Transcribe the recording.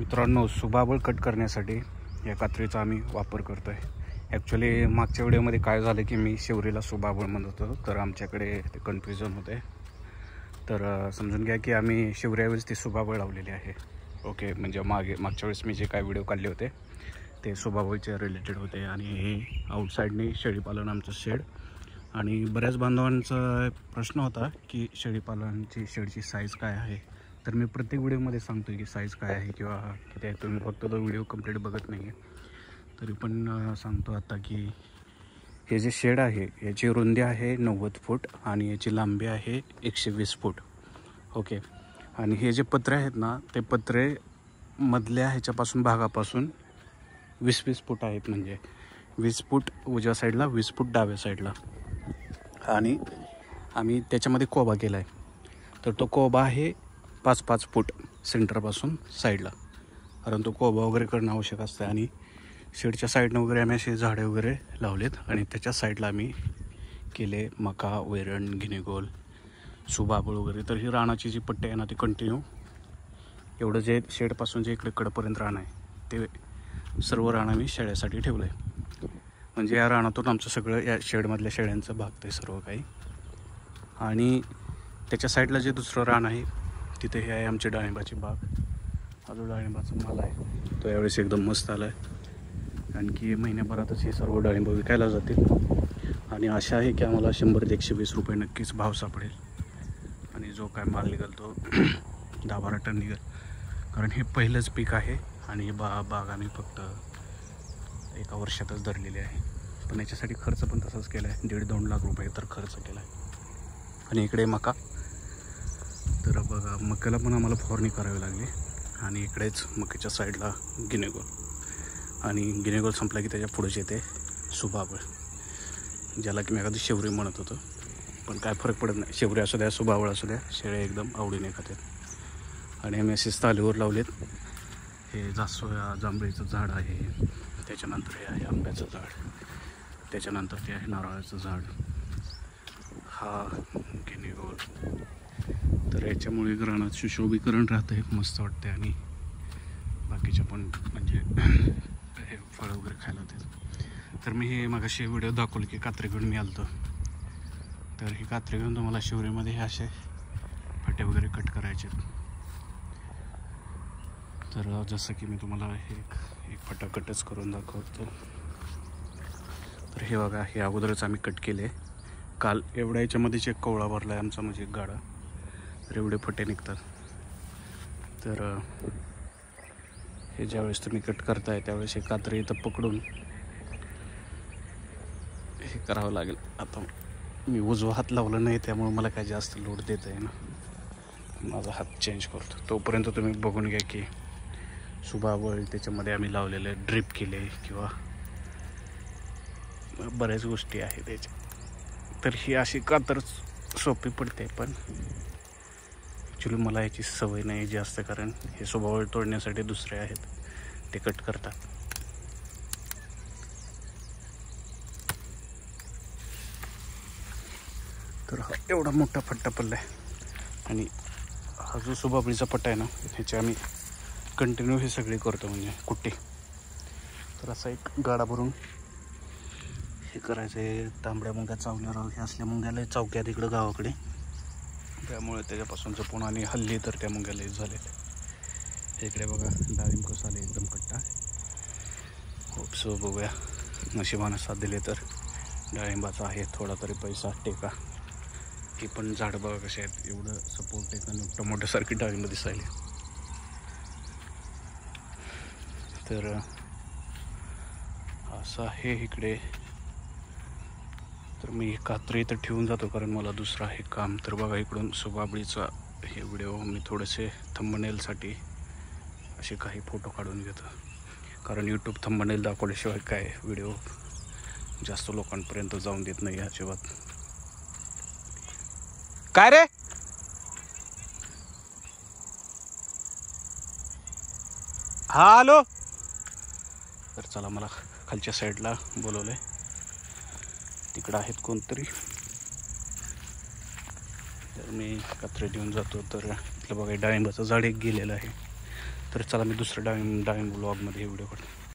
मित्रांनो, सुबाबळ कट करण्यासाठी या कात्रीचा आम्ही वापर करतो आहे. ॲक्च्युली मागच्या व्हिडिओमध्ये काय झालं की मी शिवरीला सुबाबळ म्हणत होतो, तर आमच्याकडे ते कन्फ्युजन होते. तर समजून घ्या की आम्ही शिवऱ्याऐवजी ती सुबाबळ लावलेली आहे. ओके, म्हणजे मागच्या वेळेस मी जे काय व्हिडिओ काढले होते ते सुबाबळच्या रिलेटेड होते. आणि हे आउटसाईडने शेळीपालन आमचं शेड. आणि बऱ्याच बांधवांचा प्रश्न होता की शेळीपालनची शेडची साईज काय आहे. तर मी प्रत्येक व्हिडिओमध्ये सांगतो की साईज काय आहे किंवा किती आहे. तुम्ही फक्त तो व्हिडिओ कंप्लीट बघत नाही आहे, तरी पण सांगतो आता की हे जे शेड आहे याची रुंदी आहे 90 फूट आणि याची लांबी आहे 120 फूट. ओके, आणि हे जे पत्रे आहेत ना, ते पत्रे मधल्या ह्याच्यापासून भागापासून 20-20 फूट आहेत. म्हणजे 20 फूट उजव्या साईडला, 20 फूट डाव्या साईडला. आणि आम्ही त्याच्यामध्ये कोबा केला आहे. तर तो कोबा आहे 5-5 फूट सेंटरपासून साईडला, कारण तो कोबा वगैरे करणं आवश्यक असतं. आणि शेडच्या साईडनं वगैरे आम्ही असे झाडे वगैरे लावलेत. आणि त्याच्या साईडला आम्ही केले मका, वैरण, गिनीगोल, सुबाबळ वगैरे. तर ही रानाची जी पट्टी आहे ना, ती कंटिन्यू एवढं जे शेडपासून जे इकडे कडपर्यंत रान आहे ते सर्व रान आम्ही शेळ्यासाठी ठेवलं आहे. म्हणजे या रानातून आमचं सगळं या शेडमधल्या शेळ्यांचं भागतं आहे सर्व काही. आणि त्याच्या साईडला जे दुसरं रान आहे तिथे हे आहे आमची डाळिंबाची बाग. हा जो डाळिंबाचा माल आहे तो यावेळेस एकदम मस्त आला आहे. आणखी महिन्याभरातच हे सर्व डाळिंब विकायला जातील. आणि आशा आहे की आम्हाला 100 ते 120 रुपये नक्कीच भाव सापडेल. आणि जो काय माल निघेल तो 10-12 टन निघेल, कारण हे पहिलंच पीक आहे. आणि ही बाग आम्ही फक्त एका वर्षातच धरलेली आहे. पण याच्यासाठी खर्च पण तसाच केला आहे, 1.5-2 लाख रुपये तर खर्च केला आहे. आणि इकडे मका, तर बघा मक्याला पण आम्हाला फवारणी करावी लागली. आणि इकडेच मक्याच्या साईडला गिनीगोल. आणि गिनीगोल संपला की त्याच्या पुढेच येते सुबाबळ, ज्याला की मी एखादी शेवरी म्हणत होतो. पण काय फरक पडत नाही, शेवरी असू द्या सुबाबळ असू द्या, शेळ्या एकदम आवडीने खातात. आणि आम्ही असे तालीवर लावलेत. हे जांभळीचं झाड आहे, त्याच्यानंतर हे आहे आंब्याचं झाड, त्याच्यानंतर ते आहे नारळाचं झाड, हा गिनीगोल. तर याच्यामुळे रानात सुशोभीकरण राहतं आहे, मस्त वाटते. आणि बाकीच्या पण म्हणजे हे फळं वगैरे खायला होते. तर मी हे मगाशी व्हिडिओ दाखवलं की कात्री घेऊन मी आलतो. तर ही कात्री घेऊन तुम्हाला शिवरीमध्ये हे असे फाटे वगैरे कट करायचे. तर जसं की मी तुम्हाला हे एक फाटा कटच करून दाखवतो. तर हे बघा, हे अगोदरच आम्ही कट केले काल. एवढ्या याच्यामध्येच एक कवळा भरला आहे आमचा, म्हणजे एक गाडा. तर एवढे फटे निघतात. तर हे ज्यावेळेस तुम्ही कट करताय त्यावेळेस हे कात्री इथं पकडून हे करावं लागेल. आता मी उजवा हात लावला नाही त्यामुळे मला काय जास्त लोड देत आहे ना, माझा हात चेंज करतो. तोपर्यंत तुम्ही बघून घ्या की सुबाबळ त्याच्यामध्ये आम्ही लावलेले, ड्रिप केले किंवा बऱ्याच गोष्टी आहेत त्याच्या. तर ही अशी कातर सोपी पडते, पण ॲक्च्युली मला याची सवय नाही जास्त, कारण हे सुबाबळ तोडण्यासाठी दुसरे आहेत ते कट करतात. तर हा एवढा मोठा फट्टा पडला आहे. आणि हा जो सुबाबळीचा पट्टा आहे ना, ह्याचे आम्ही कंटिन्यू हे सगळे करतो, म्हणजे कुट्टी. तर असा एक गाडा भरून हे करायचं आहे. तांबड्या मुंग्या चावल्या हे असल्या मुंग्याला चौक्यात इकडं गावाकडे, त्यामुळे त्याच्यापासून जपून. आणि हल्ली तर त्या मुंग्याला झालेत. इकडे बघा डाळिंब कसं आले, एकदम कट्टा. होपसो बघूया, नशिबानं साथ दिले तर डाळिंबाचा आहे थोडा तरी पैसा टेका. ही पण झाडं बघा कसे आहेत, एवढं सपोर्ट टेका टोमॅटोसारखी डाळिंब दिसायली. तर असं आहे इकडे. तर मी कात्री इथं ठेवून जातो, कारण मला दुसरं आहे काम. तर बघा इकडून सुबाबळीचा हे व्हिडिओ मी थोडेसे थंबनेलसाठी असे काही फोटो काढून घेतो, कारण यूट्यूब थंबनेल दाखवल्याशिवाय काय व्हिडिओ जास्त लोकांपर्यंत जाऊन देत नाही अजिबात. काय रे, हा आलो. तर चला, मला खालच्या साईडला बोलवलंय, तिकडं आहेत कोणतरी. तर मी कात्री देऊन जातो. तर इथलं बघा डाळिंबाचं झाड एक गेलेलं आहे. तर चला मी दुसऱ्या डाळिंब ब्लॉगमध्ये व्हिडिओ करतो.